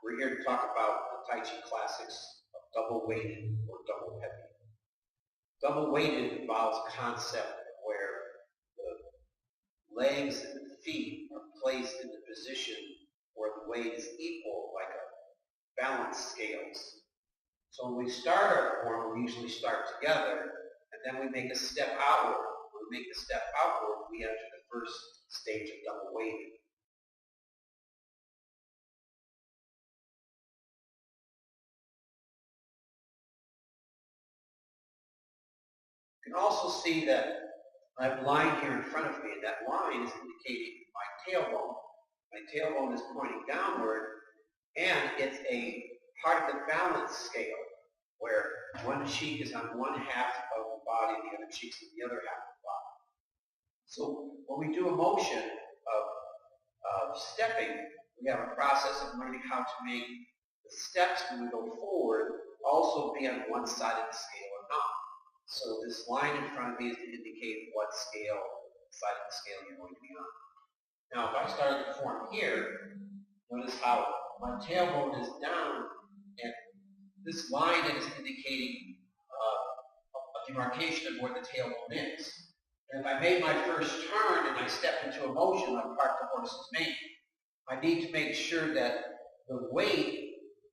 We're here to talk about the Taiji classics of double weighted or double heavy. Double weighted involves a concept where the legs and the feet are placed in the position where the weight is equal, like a balance scales. So when we start our form, we usually start together, and then we make a step outward. When we make a step outward, we enter the first stage of double weighted. You can also see that I have a line here in front of me, and that line is indicating my tailbone. My tailbone is pointing downward, and it's a part of the balance scale, where one cheek is on one half of the body and the other cheek's on the other half of the body. So when we do a motion of stepping, we have a process of learning how to make the steps when we go forward also be on one side of the scale or not. So this line in front of me is to indicate what scale, side of the scale you're going to be on. Now, if I started to form here, notice how my tailbone is down, and this line is indicating a demarcation of where the tailbone is. And if I made my first turn and I step into a motion like park the horse's mane, I need to make sure that the weight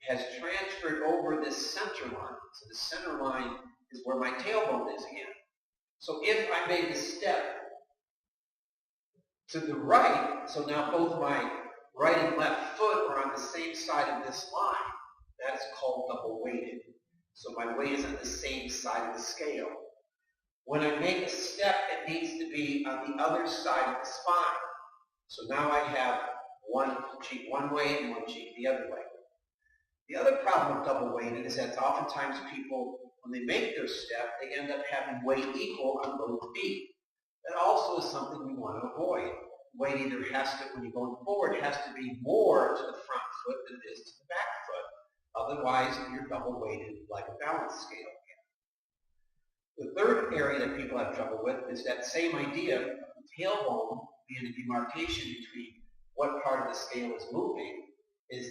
has transferred over this center line. So the center line is where my tailbone is again. So if I made the step to the right, so now both my right and left foot are on the same side of this line, that is called double weighted. So my weight is on the same side of the scale. When I make a step, it needs to be on the other side of the spine. So now I have one cheek one way and one cheek the other way. The other problem with double weighted is that oftentimes people, when they make their step, they end up having weight equal on both feet. That also is something we want to avoid. Weight either has to, when you're going forward, has to be more to the front foot than it is to the back foot. Otherwise, you're double weighted like a balance scale. The third area that people have trouble with is that same idea of the tailbone being a demarcation between what part of the scale is moving is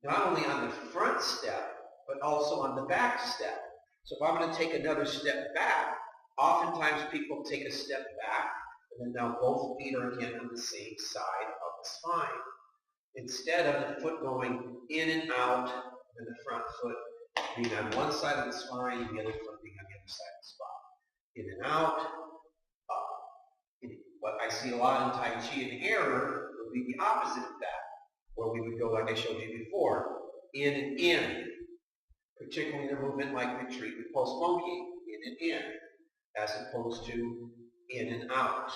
not only on the front step, but also on the back step. So if I'm going to take another step back, oftentimes people take a step back, and then now both feet are again on the same side of the spine. Instead of the foot going in and out, and the front foot being on one side of the spine, and the other foot being on the other side of the spine. In and out. What I see a lot in Tai Chi in error would be the opposite of that, where we would go, like I showed you before, in and in, particularly in a movement like retreat with post monkey, in and in, as opposed to in and out,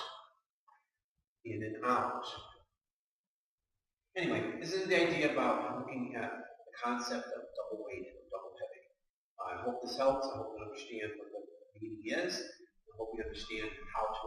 in and out. Anyway, this is the idea about looking at the concept of double weighted or double heavy. I hope this helps. I hope you understand what the meaning is. I hope you understand how to